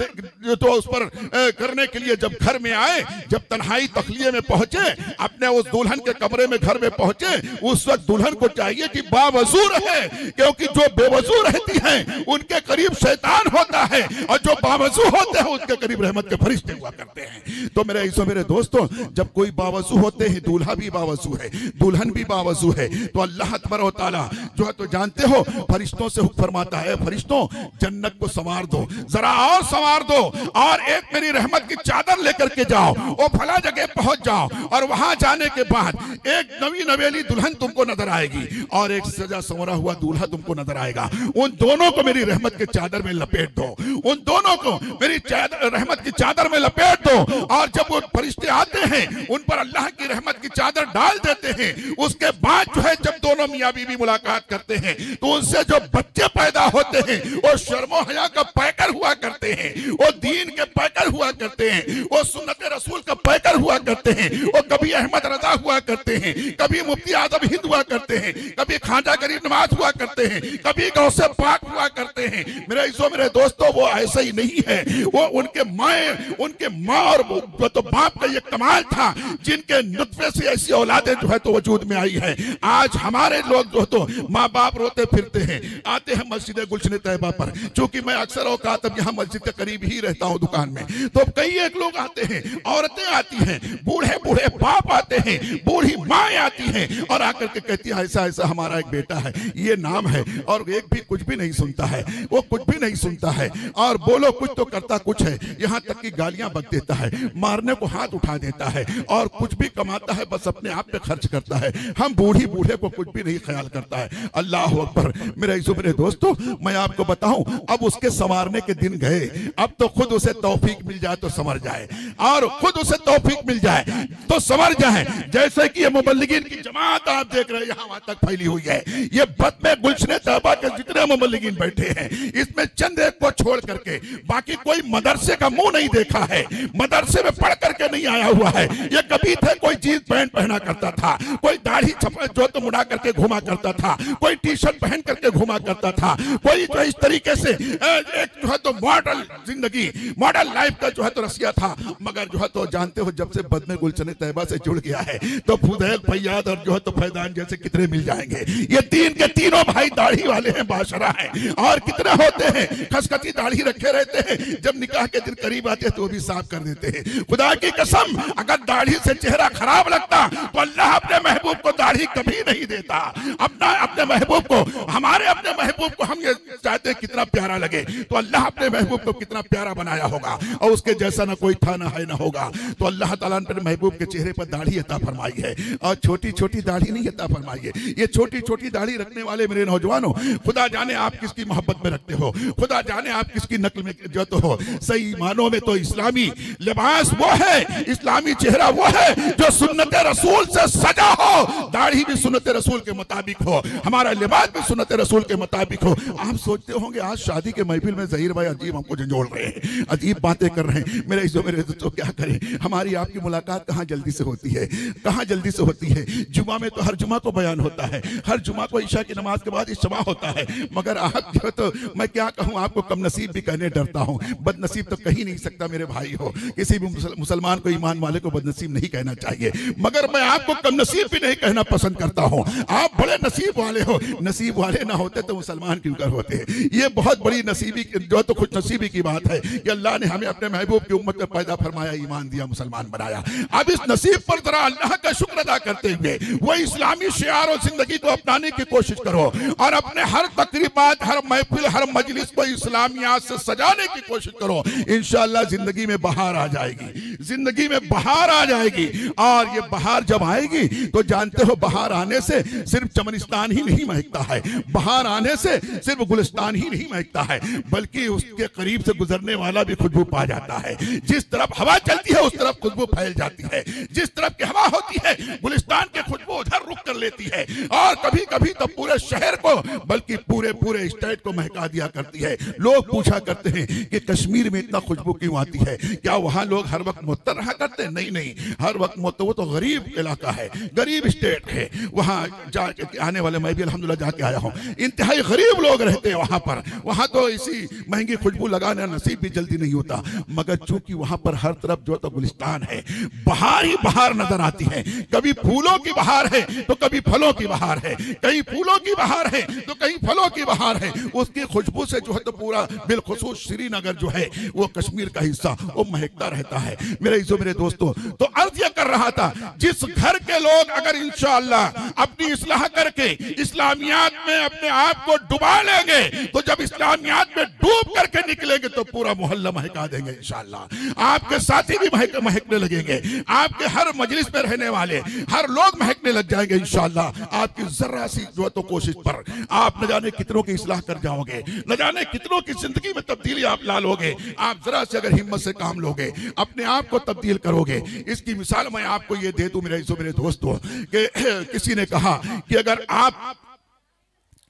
तो उस पर करने के लिए जब घर में आए, जब तन्हाई तखलिये में पहुंचे, अपने उस दुल्हन के कमरे में घर में पहुंचे, उस वक्त दुल्हन को चाहिए कि बावजू रहे, क्योंकि जो बेवजू रहती हैं उनके करीब शैतान होता है, और जो बावजू होते हैं उनके करीब रहमत के फरिश्ते हुआ करते हैं। तो मेरे इज़्ज़ो मेरे दोस्तों, जब कोई बावजू होते हैं, दूल्हा भी बावजू है, दुल्हन भी बावजू है, तो अल्लाह तआला जो है तो जानते हो फरिश्तों से हुक्म फरमाता है, फरिश्तों जन्नत को संवार दो, जरा और संवार दो, और एक मेरी रहमत की चादर लेकर के जाओ, वो फला जगह पहुंच जाओ, और वहां जाने के बाद एक नवी नवेली दुल्हन तुमको नजर आएगी और एक सजा संवरा हुआ दूल्हा तुमको नजर आएगा। उन दोनों को मेरी रहमत के चादर में लपेट दो, उन दोनों को मेरी रहमत की चादर में लपेट दो, और जब वो फरिश्ते आते हैं उन पर अल्लाह की रहमत की चादर डाल देते हैं। उसके बाद जो है जब दोनों मियां बीवी मुलाकात करते हैं, तो उनसे जो बच्चे पैदा होते हैं वो शर्मो हया का पैकर हुआ करते हैं, वो दीन के पैकर हुआ करते हैं, वो सुन्नत रसूल का पैकर हुआ करते हैं, वो कभी अहमद रजा हुआ करते हैं, कभी मुफ्ती आजम हिंद हुआ करते हैं, कभी खाजा गरीब नवाज हुआ करते हैं, कभी गौसे पाक हुआ करते हैं। मेरे इज़्ज़ो मेरे दोस्तों, वो ऐसा ही नहीं है, वो उनके माँ और तो बाप का ये कमाल था, जिनके नुत्फे से ऐसी औलादें जो है तो वजूद में आई है। आज हमारे लोग जो तो माँ बाप रोते फिरते हैं, आते हैं मस्जिद गुलशन तैयबा पर, चूंकि मैं अक्सर औकात अब यहाँ मस्जिद के करीब ही रहता हूँ दुकान में, तो कई एक लोग आते हैं, औरतें आती हैं, बूढ़े बूढ़े बाप आते हैं, बूढ़ी माँ आती हैं, और आकर के कहती है ऐसा ऐसा हमारा एक बेटा है, ये नाम है, और एक भी कुछ भी नहीं सुनता है, वो कुछ भी नहीं सुनता है, और बोलो कुछ तो करता कुछ है, यहाँ तक कि गालियां बक देता है, मारने को हाथ उठा देता है, और कुछ भी कमाता है बस अपने आप पे खर्च करता है। हम बूढ़ी बूढ़े को कुछ भी नहीं ख्याल करता है। अल्लाह अकबर। मेरे दोस्तों, मैं आपको बताऊं, अब उसके संवारने के दिन गए। अब तो खुद उसे तौफीक मिल जाए तो संवर जाए, और खुद उसे तौफीक मिल जाए तो संवर जाए। जैसे कि ये मुबल्लिगीन की जमात आप देख रहे हैं यहाँ वहां तक फैली हुई है। ये बद में गुलशन तौबा के जितने मुबल्लिगीन बैठे हैं, इसमें चंद एक को छोड़ करके बाकी कोई मदरसे का मुंह नहीं देखा है, मदरसे में पढ़ करके नहीं आया हुआ है। ये कभी थे कोई जींस पैंट पहना करता था, कोई दाढ़ी जो तो मुड़ा करके घुमा करता था, कोई टी शर्ट पहन करके घुमा करता था, कोई जो इस तरीके से एक जो है तो मॉडल जिंदगी, मॉडल लाइफ का जो है तो रसिया था। मगर जो है तो जानते हो, जब से बद में गुलशन तैयबा से जुड़ गया है तो फुदैल, फैयाद और जो है तो फैजान जैसे कितने मिल जाएंगे। ये तीन के तीनों भाई दाढ़ी वाले हैं, बाशरा हैं, और कितने होते हैं खसखसी दाढ़ी रखे रहते हैं। जब निकाह के दिन करीब आते हैं तो भी साफ कर देते हैं। खुदा की कसम, अगर दाढ़ी से चेहरा खराब लगता तो अल्लाह अपने महबूब को दाढ़ी कभी नहीं देता। अपने महबूब को, हमारे अपने महबूब को हम ये चाहते हैं कितना प्यारा लगे, तो अल्लाह अपने महबूब को कितना प्यारा बनाया होगा, और उसके जैसा ना कोई था ना है ना होगा। तो अल्लाह ताला ने अपने महबूब के चेहरे पर दाढ़ी अता फरमाई है, और छोटी छोटी दाढ़ी नहीं अता फरमाई है। ये छोटी छोटी दाढ़ी रखने वाले मेरे नौजवानों, खुदा जाने आप किसकी मोहब्बत में रखते हो, खुदा जाने आप किसकी नकल में जो तो हो। सही मानों में तो इस्लामी लिबास वो है, इस्लामी चेहरा वो है जो सुन्नत रसूल से सजा हो। दाढ़ी भी सुन्नत रसूल के मुताबिक हो, हमारा लिबास भी सुन्नत रसूल के मुताबिक हो। आप सोचते होंगे आज शादी के महफिल में ज़हीर भाई अजीब हमको झंझोड़ रहे हैं, अजीब बातें कर रहे हैं। मेरे दोस्तों क्या करें, हमारी आपकी मुलाकात कहाँ जल्दी से होती है, कहाँ जल्दी से होती है। जुमा में तो हर जुमा को बयान होता है, हर जुमा को ईशा की नमाज के बाद इज्तिमा होता है। मगर आप जो तो मैं क्या कहूँ, आपको कम नसीब भी कहने डरता हूँ। बदनसीब तो कहीं नहीं सकता मेरे भाई हो, किसी भी मुसलमान को, ईमान वाले को बदनसीब नहीं कहना चाहिए। मगर मैं आपको कम नसीब भी नहीं कहना पसंद करता हूँ। आप बड़े नसीब वाले हो, नसीब वाले ना होते तो मुसलमान क्यों कर होते। ये बहुत बड़ी नसीबी जो तो खुश नसीबी की बात है कि अल्लाह ने हमें अपने महबूब की उम्मत में पैदा फरमाया, ईमान दिया, मुसलमान बनाया। अब इस नसीब पर जरा अल्लाह का शुक्र अदा करते हुए वो इस्लामी शियार और जिंदगी को अपनाने की कोशिश करो, और अपने हर तकरीबात, हर महफिल, हर मजलिस को इस्लामियात से सजाने की कोशिश करो। इंशाअल्लाह जिंदगी में बहार आ जाएगी, जिंदगी में बहार आ जाएगी। और ये बहार जब आएगी तो जानते हो, बहार आने से सिर्फ चमनिस्तान ही नहीं महकता है, बहार आने से सिर्फ गुलिस्तान ही नहीं महकता है, बल्कि उसके करीब से गुजरने वाला भी खुशबू पा जाता है। जिस तरफ हवा चलती है उस तरफ खुशबू फैल जाती है, जिस तरफ की हवा होती है गुलिस्तान की खुशबू उधर रुक कर लेती है, और कभी कभी तो पूरे शहर को, बल्कि पूरे पूरे स्टेट को महका दिया करती है। लोग पूछा करते हैं कि कश्मीर में इतना खुशबू क्यों आती है, क्या वहां लोग हर वक्त मुत्तर रहा करते हैं? नहीं नहीं, हर वक्त मुत्तर, वो तो गरीब इलाका है, गरीब स्टेट है। वहां जाके आने वाले, मैं भी अल्हम्दुलिल्लाह जाके आया हूं, इंतहाई गरीब लोग रहते हैं वहां पर। वहां तो इसी महंगी खुशबू लगाने नसीब भी जल्दी नहीं होता। मगर चूंकि वहां पर हर तरफ जो तो गुलिस्तान है, बहार ही बहार नजर आती है। कभी फूलों की बहार है तो कभी फलों की बहार है, कहीं फूलों की बहार है तो कहीं फलों की बहार है। उसकी खुशबू से जो है तो पूरा बिलखुसूस श्रीनगर जो है वो कश्मीर का हिस्सा वो महकता रहता है। मेरे दोस्तों, तो अर्ज यह कर रहा था, जिस घर के लोग अगर इंशाअल्लाह अपनी इस्लाह करके इस्लामियात में अपने आप को डुबा लेंगे, तो जब इस्लामियात में डूब करके निकलेंगे तो पूरा मोहल्ला महका देंगे इंशाअल्लाह। आपके साथी भी महकने लगेंगे, आपके हर मजलिस में रहने वाले हर लोग महकने लग जाएंगे इंशाअल्लाह। आपकी जरा सी जो तो कोशिश पर आप न जाने कितनों की इस्लाह कर जाओगे, न जाने कितनों की जिंदगी में तब्दीली आप ला लोगे। आप जरा से अगर हिम्मत से काम लोगे, अपने आप को तब्दील करोगे। इसकी मिसाल मैं आपको ये दे दूं मेरे दोस्तों, कि किसी ने कहा कि अगर आप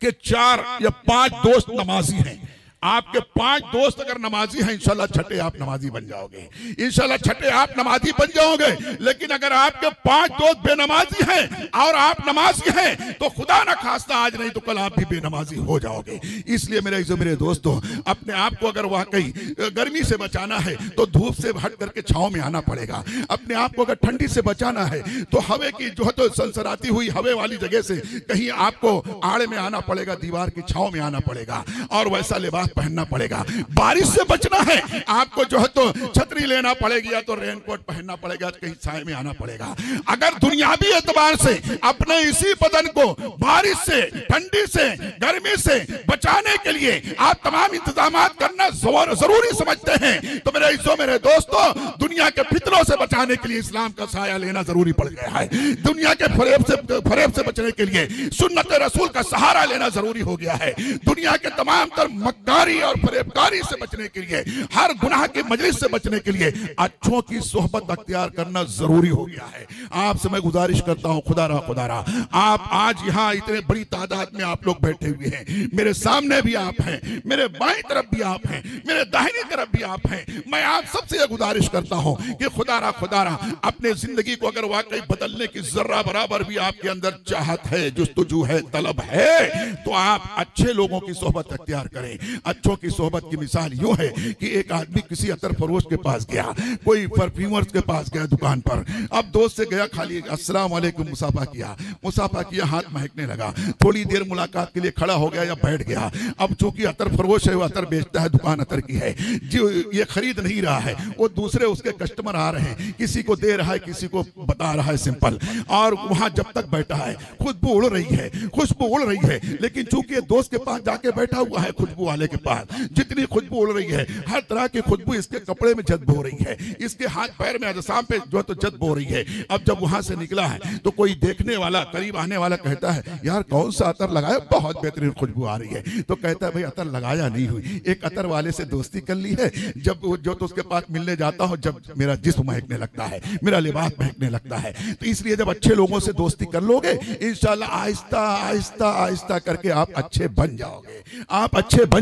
के 4 या 5 दोस्त नमाजी हैं, आपके 5 दोस्त अगर नमाजी हैं, इंशाल्लाह छठे आप नमाजी बन जाओगे, इंशाल्लाह छठे आप नमाजी बन जाओगे। लेकिन अगर आपके 5 दोस्त बेनमाजी हैं और आप नमाजी हैं, तो खुदा ना खास्ता आज नहीं तो कल आप भी बेनमाजी हो जाओगे। इसलिए मेरे दोस्तों, अपने आप को अगर वाकई गर्मी से बचाना है तो धूप से हट करके छांव में आना पड़ेगा। अपने आप को अगर ठंडी से बचाना है तो हवे की जो है तो सनसनाती हुई हवे वाली जगह से कहीं आपको आड़े में आना पड़ेगा, दीवार की छांव में आना पड़ेगा, और वैसा लिबास पहनना पड़ेगा। बारिश से बचना है आपको जो है तो छतरी लेना पड़ेगी, या तो रेनकोट पहनना पड़ेगा, कहीं साए में आना पड़ेगा। अगर दुनियावी एतबार से अपने इसी बदन को बारिश से, ठंडी से, गर्मी से बचाने के लिए आप तमाम इंतजाम करना जरूरी समझते हैं, तो मेरे दोस्तों, दुनिया के फितनों से बचा बचाने के लिए इस्लाम का साया लेना जरूरी पड़ गया है। दुनिया के फरेब से बचने के लिए सुन्नत रसूल का सहारा लेना जरूरी हो गया है। दुनिया के तमाम तर मक्कारी और फरेबकारी से बचने के लिए, हर गुनाह की मजलिस से बचने के लिए अच्छों की सोहबत अख्तियार करना जरूरी हो गया है। आपसे मैं गुजारिश करता हूं, खुदारा आप आज यहाँ इतने बड़ी तादाद में आप लोग बैठे हुए हैं, मेरे सामने भी आप हैं, मेरे बाईं तरफ भी आप हैं, मेरे दाहिनी तरफ भी आप हैं। मैं आप सबसे यह गुजारिश करता हूं कि खुदारा अपने जिंदगी को अगर वाकई बदलने की जर्रा बराबर भी आपके अंदर चाहत है, जुस्तजू है, तलब है, तो आप अच्छे लोगों की सोहबत अख्तियार करें। अच्छों की सोहबत की मिसाल यूं है कि एक आदमी किसी अतर फरोश के पास गया, कोई परफ्यूमर्स के पास गया दुकान पर। अब दोस्त से गया, खाली अस्सलाम वालेकुम मुसाफा किया, हाथ महकने लगा। थोड़ी देर मुलाकात के लिए खड़ा हो गया या बैठ गया। अब चूंकि अतर फरोश है, वो अतर बेचता है, दुकान अतर की है, जो ये खरीद नहीं रहा है, वो दूसरे उसके कस्टमर आ रहे हैं, किसी को दे रहा है, किसी को बता रहा है, सिंपल। और वहां जब तक बैठा है खुशबू उड़ रही है, लेकिन चूंकि दोस्त के पास जाके बैठा हुआ है, खुशबू वाले के पास जितनी खुशबू उड़ रही है, हर तरह की खुशबू इसके कपड़े में जज्ब हो रही है, इसके हाथ पैर में अजसाम पे जो तो जज्ब हो रही है। अब जब वहां से निकला है तो कोई देखने वाला, करीब आने वाला कहता है, यार कौन सा अतर लगाया, बहुत बेहतरीन खुशबू आ रही है। तो कहता है, भाई अतर लगाया नहीं हुई, एक अतर वाले से दोस्ती कर ली है, जब जो तो उसके पास मिलने जाता हूं, जब मेरा जिस्म महकने लगता है, मेरा लिबास महकने लगता है। तो इसलिए जब अच्छे लोगों से दोस्ती कर लोगे, इंशाल्लाह आहिस्ता आहिस्ता आहिस्ता करके आप अच्छे बन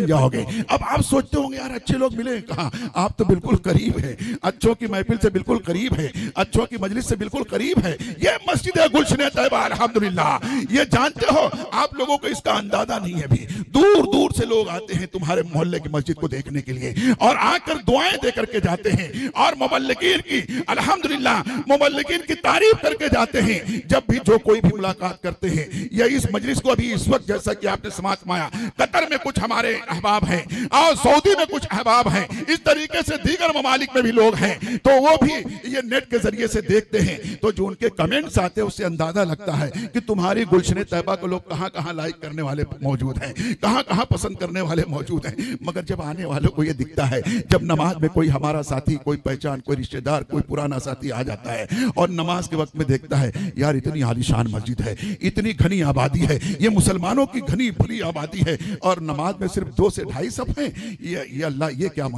जाओगे। अब आप सोचते होंगे, यार अच्छे लोग मिले कहां? आप तो बिल्कुल करीब है, अच्छों की महफिल से बिल्कुल करीब है, अच्छों की मजलिस से बिल्कुल करीब है। ये मस्जिद है गुलशन तैयबा, अल्हम्दुलिल्लाह। ये जानते हो, आप लोगों को इसका अंदाजा नहीं है। भी दूर दूर से लोग आते हैं तुम्हारे मोहल्ले की मस्जिद को देखने के लिए, और आकर दुआएं दे करके जाते हैं, और मुबल्लिगीन की अल्हम्दुलिल्लाह मुबल्लिगीन की तारीफ करके जाते हैं। जब भी जो कोई भी मुलाकात करते हैं, या इस मजलिस को अभी इस वक्त, जैसा कि आपने समात माया, कतर में कुछ हमारे अहबाब हैं और सऊदी में कुछ अहबाब हैं, इस तरीके से दीगर ममालिक में भी लोग हैं, तो वो भी ये नेट के जरिए से देखते हैं। तो जो उनके कमेंट्स आते हैं, उससे अंदाजा लगता है कि तुम्हारी गुलशन तैयबा को लोग कहां कहां लाइक करने वाले मौजूद हैं, कहां कहां पसंद करने वाले मौजूद हैं। मगर जब आने वालों को ये दिखता है, जब नमाज में कोई हमारा साथी, कोई पहचान, कोई रिश्तेदार, कोई पुराना साथी आ जाता है और नमाज के वक्त में देखता है, यार इतनी आलीशान मस्जिद है, इतनी घनी आबादी है, ये मुसलमानों की घनी भली आबादी है, और नमाज में सिर्फ 2 से 2.5 सफ हैं, ये अल्लाह, ये क्या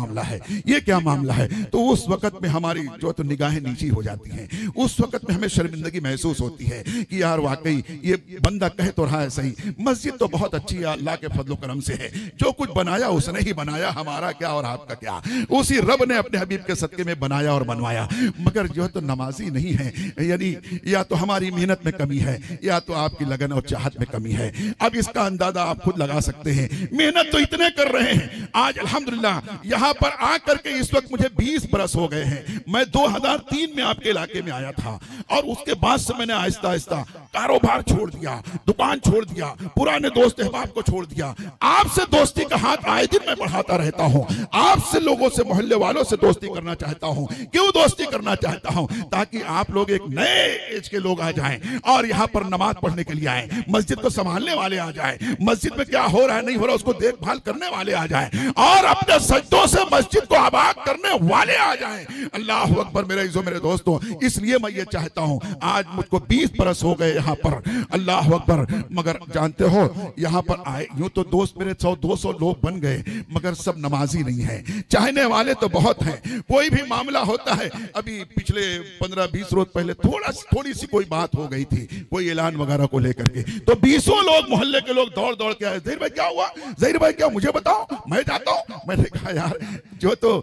मामला है? तो उस वक्त में हमारी जो तो निगाहें नीची हो जाती हैं, उस वक्त में हमें शर्मिंदगी महसूस होती है कि यार वाकई ये बंदा कह तो रहा है सही, मस्जिद तो बहुत अच्छी है, अल्लाह के फजल करम से है, जो कुछ बनाया उसने ही बनाया, हमारा क्या और आपका क्या, उसी रब ने अपने हबीब के सदके में बनाया और बनवाया। मगर जो तो नमाजी नहीं है, यानी या तो हमारी मेहनत में कमी है, या तो आपकी लगन और चाहत में कमी है। अब इसका अंदाजा आप खुद लगा सकते हैं। मेहनत तो इतने कर रहे हैं, आज अल्हम्दुलिल्लाह यहाँ पर आकर के इस वक्त मुझे 20 बरस हो गए हैं। मैं 2003 में आपके इलाके में आया था, और उसके बाद से मैंने आहिस्ता आहिस्ता कारोबार छोड़ दिया, दुकान छोड़ दिया, पुराने दोस्त अहबाब को छोड़ दिया। आपसे दोस्ती का हाथ आए दिन मैं बढ़ाता रहता हूँ, आपसे लोगों से, मोहल्ले वालों से दोस्ती करना चाहता हूँ। क्यों दोस्ती करना चाहता हूँ? ताकि आप लोग एक नए एज के लोग आ जाएं और यहाँ पर नमाज पढ़ने के लिए आए, मस्जिद को संभालने वाले आ जाएं, मस्जिद में क्या हो रहा है नहीं हो रहा उसको देखभाल करने वाले आ जाएं, और अपने सजदों से मस्जिद को आबाद करने वाले आ जाएं। अल्लाह अकबर मेरे इज़्ज़ो मेरे दोस्तों, इसलिए मैं ये चाहता हूँ, आज मुझको 20 बरस हो गए यहाँ पर, अल्लाह अकबर। मगर जानते हो, यहाँ पर आए यूं तो दोस्त मेरे 100-200 लोग बन गए, मगर सब नमाजी नहीं है। चाहने वाले तो बहुत हैं, कोई भी मामला होता है, अभी पिछले 15-20 रोज पहले थोड़ी सी कोई बात हो गई थी, कोई ऐलान वगैरह को लेकर के, तो 20 लोग, मोहल्ले के लोग दौड़ दौड़ के आए, ज़हीर भाई क्या हुआ, ज़हीर भाई क्या, मुझे बताओ, मैं जाता हूँ। मैंने कहा यार, जो तो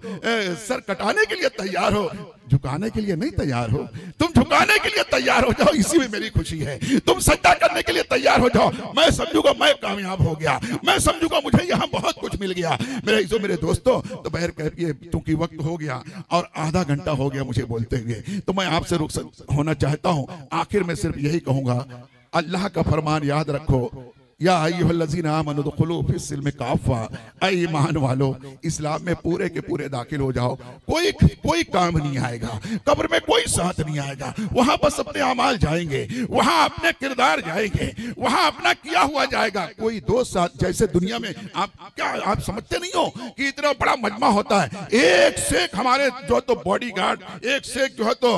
सर कटाने के लिए तैयार हो, झुकाने के लिए नहीं तैयार हो। तुम झुकाने के लिए तैयार हो जाओ, इसी में मेरी खुशी है। तुम सजदा करने के लिए तैयार हो जाओ, मैं समझूंगा मैं कामयाब हो गया, मैं समझूंगा मुझे यहाँ बहुत कुछ मिल गया। मेरे इज़्ज़ो मेरे दोस्तों, तो बहर कहिए क्योंकि वक्त हो गया और आधा घंटा हो गया मुझे बोलते हुए, तो मैं आपसे रुखसत होना चाहता हूँ। आखिर में सिर्फ यही कहूंगा, अल्लाह का फरमान याद रखो, या अय्युहल्लज़ीना आमनु दुखुलू फिस्सिल्मि काफ़ा, ऐ ईमान वालो इस्लाम में पूरे के पूरे दाखिल हो जाओ। कोई काम नहीं आएगा, कब्र में कोई साथ नहीं आएगा, वहां बस अपने अमाल जाएंगे, वहां अपने किरदार जाएंगे, वहां अपना किया हुआ जाएगा, कोई दोस्त साथ। जैसे दुनिया में आप समझते नहीं हो कि इतना बड़ा मजमा होता है, एक से एक हमारे जो तो बॉडीगार्ड, एक से एक जो है तो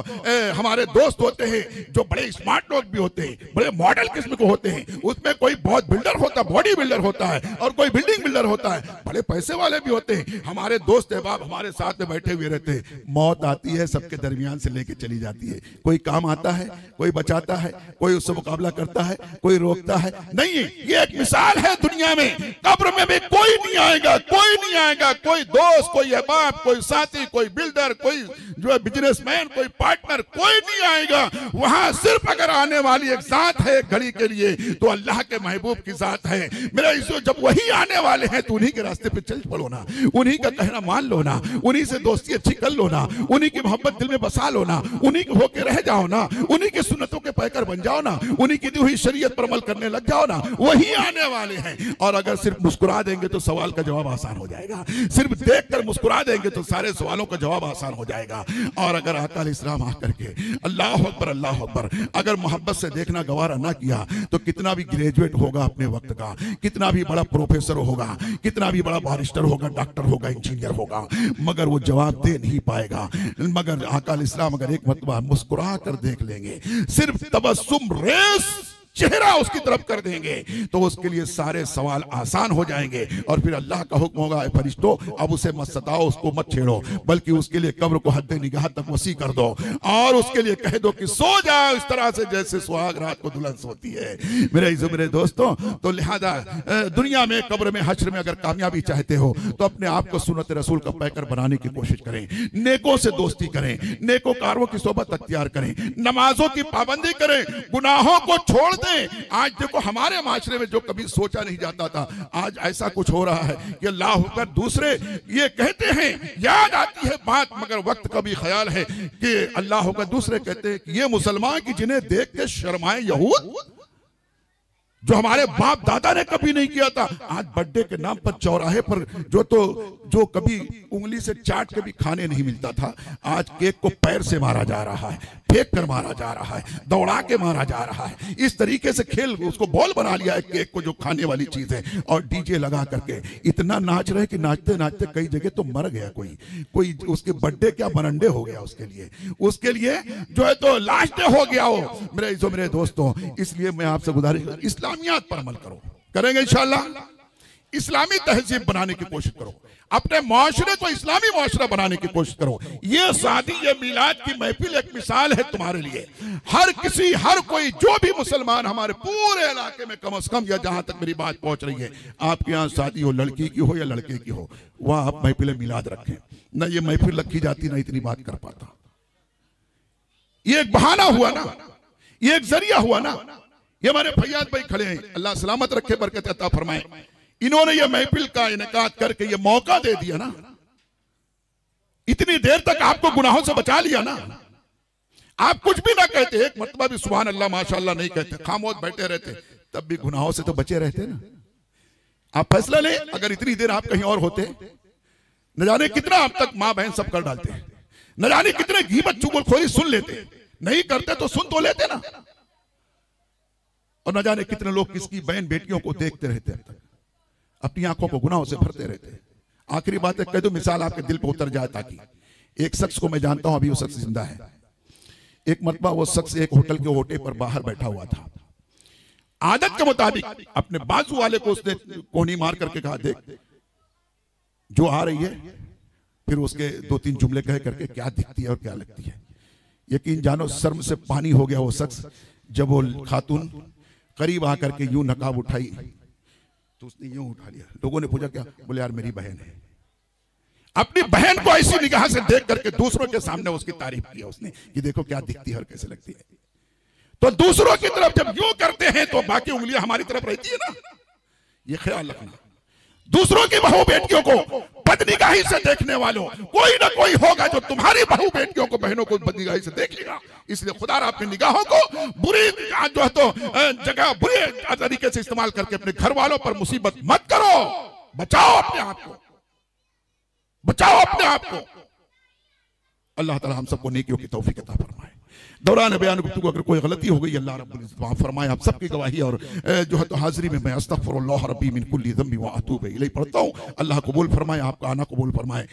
हमारे दोस्त होते हैं, जो बड़े स्मार्ट लोग भी होते हैं, बड़े मॉडल किस्म के होते हैं। उसमें कोई बहुत बिल्डर होता है, बॉडी बिल्डर होता है, और कोई बिल्डिंग बिल्डर होता है, बड़े पैसे वाले भी होते हैं। हमारे दोस्त अहबाब हमारे साथ में बैठे हुए रहते हैं। मौत आती है, सबके दरमियान से लेके चली जाती है। कोई काम आता है, कोई बचाता है, कोई उससे मुकाबला करता है, कोई रोकता है। नहीं, ये एक मिसाल है दुनिया में। कब्र में भी कोई नहीं आएगा, कोई नहीं आएगा, कोई दोस्त, कोई अहबाब, कोई साथी, कोई बिल्डर, कोई जो है बिजनेसमैन, कोई पार्टनर, कोई नहीं आएगा। वहां सिर्फ अगर आने वाली एक साथ है एक घड़ी के लिए, तो अल्लाह के महबूब की साथ है। मेरा इसो जब वही आने वाले हैं तो उन्हीं के रास्ते पे चल पड़ो ना, उन्हीं का कहना मान लो ना, उन्हीं से दोस्ती अच्छी कर लो ना, उन्हीं की मोहब्बत दिल में बसा लो ना, उन्हीं के होके रह जाओ ना, उन्हीं की सुन्नतों के पैकर बन जाओ ना, उन्हीं की दी हुई शरीयत पर अमल करने लग जाओ ना। वही आने वाले हैं। और अगर सिर्फ मुस्कुरा देंगे तो सवाल का जवाब आसान हो जाएगा, सिर्फ देखकर मुस्कुरा देंगे तो सारे सवालों का जवाब आसान हो जाएगा। और अगर आका अलैहिस्सलाम आकर के अल्लाह अकबर, अगर मोहब्बत से देखना गवारा ना किया तो कितना भी ग्रेजुएट होगा अपने वक्त का, कितना भी बड़ा प्रोफेसर होगा, कितना भी बड़ा बारिस्टर होगा, डॉक्टर होगा, इंजीनियर होगा, मगर वो जवाब दे नहीं पाएगा। मगर आका अलैहिस्सलाम अगर एक मर्तबा मुस्कुरा कर देख लेंगे, सिर्फ तबस्सुम रेस चेहरा उसकी तरफ कर देंगे, तो उसके लिए सारे सवाल आसान हो जाएंगे। और फिर अल्लाह का हुक्म होगा, फरिश्तों अब उसे मत सताओ, उसको मत छेड़ो, बल्कि उसके लिए कब्र को हद निगाह तक वसी कर दो, और उसके लिए कह दो कि सो जाओ इस तरह से जैसे सुहाग रात को दुल्हन सोती है। मेरे दोस्तों, तो लिहाजा दुनिया में, कब्र में, हश्र में अगर कामयाबी चाहते हो तो अपने आप को सुन्नत रसूल का पैकर बनाने की कोशिश करें, नेकों से दोस्ती करें, नेकोकारों की सोबत अख्तियार करें, नमाजों की पाबंदी करें, गुनाहों को छोड़। आज देखो हमारे माशरे में जो कभी सोचा नहीं जाता था, आज ऐसा कुछ हो रहा है कि अल्लाह होकर दूसरे ये कहते हैं, याद आती है बात, मगर वक्त का भी ख्याल है कि अल्लाह होकर दूसरे कहते हैं कि ये मुसलमान की जिन्हें देख के शर्माए यहूद, जो हमारे बाप दादा ने कभी नहीं किया था। आज बर्थडे के नाम पर चौराहे पर जो कभी उंगली से चाट के भी खाने नहीं मिलता था, आज केक को पैर से मारा जा रहा है, फेंक कर मारा जा रहा है, दौड़ा के मारा जा रहा है। इस तरीके से खेल उसको बॉल बना लिया है केक को, जो खाने वाली चीज है। और डीजे लगा करके इतना नाच रहे कि नाचते नाचते कई जगह तो मर गया कोई उसके बर्थडे क्या मरंडे हो गया उसके लिए जो है तो लास्ट डे हो गया हो। मेरे दोस्तों, इसलिए मैं आपसे गुजारिश, इस्लामियात पर अमल करो, करेंगे इंशाअल्लाह। इस्लामी तहजीब बनाने की कोशिश करो, अपने माशरे को इस्लामी माशरा बनाने की कोशिश करो। ये शादी, ये मिलाद की महफिल एक मिसाल है तुम्हारे लिए। हर कोई जो भी मुसलमान हमारे पूरे इलाके में कम से कम, या जहां तक मेरी बात पहुंच रही है, आपके यहाँ शादी हो, लड़की की हो या लड़के की हो, वहां आप महफिल मिलाद रखें। न ये महफिल रखी जाती, ना इतनी बात कर पाता। ये एक बहाना हुआ ना, ये एक जरिया हुआ ना। ये हमारे फैयाद भाई खड़े हैं, अल्लाह सलामत रखे, बरकत अता फरमाए। इन्होंने ये महफिल का इनेकाद करके ये मौका दे दिया ना, इतनी देर तक आपको गुनाहों से बचा लिया ना। आप कुछ भी ना कहते, एक मर्तबा भी सुभान अल्लाह माशाअल्लाह नहीं कहते, खामोश बैठे रहते, तब भी गुनाहों से तो बचे रहते ना। आप फैसला लें, अगर इतनी देर आप कहीं और होते, न जाने कितना आप तक माँ बहन सब कर डालते, न जाने कितने गीबत चुगलखोरी सुन लेते। नहीं करते तो सुन तो लेते ना। और न जाने कितने लोग किसकी बहन बेटियों को देखते रहते, अब तक अपनी आंखों को गुनाहों से भरते रहते। आखिरी बात है, कह दो मिसाल आपके दिल पे उतर जाए, ताकि एक शख्स को मैं जानता हूं, अभी वो शख्स जिंदा है। एक मरतबा वो शख्स एक होटल के ओटे पर बाहर बैठा हुआ था। आदत के मुताबिक अपने बाजू वाले को उसने कोहनी मार करके कहा, देख जो आ रही है। फिर उसके 2-3 जुमले कह करके क्या दिखती है और क्या लगती है। यकीन जानो शर्म से पानी हो गया वो शख्स। जब वो खातून करीब आकर के यूं नकाब उठाई तो उसने यूं उठा लिया। लोगों ने पूछा क्या? बोले यार मेरी बहन है। अपनी बहन को ऐसी निगाह से देख करके दूसरों के सामने उसकी तारीफ किया उसने कि देखो क्या दिखती है और कैसे लगती है। तो दूसरों की तरफ जब यूं करते हैं तो बाकी उंगलियां हमारी तरफ रहती है ना, ये ख्याल रखना। दूसरों की बहू बेटियों को बदनिगाही से देखने वालों, कोई ना कोई होगा जो तुम्हारी बहू बेटियों को, बहनों को बदनिगाही से देखेगा। इसलिए खुदा अपनी निगाहों को बुरी जो है तो जगह बुरे तरीके से इस्तेमाल करके अपने घर वालों पर मुसीबत मत करो। बचाओ अपने आप को, बचाओ अपने आप को। अल्लाह ताला हम सबको नेकियों की तौफीक अता फरमाए। दौरान बयान गुफ्तगू अगर कोई गलती हो गई, अल्लाह रब्बुल इज्जत माफ फरमाए। आप सबकी गवाही और जो है तो हाजिरी में मैं अस्तगफिरुल्लाह रब्बी मिन कुल्ली ज़ंबि व अतूबु इलैहि पढ़ता हूँ। अल्लाह कबूल फरमाए, आपका आना कबूल फरमाए।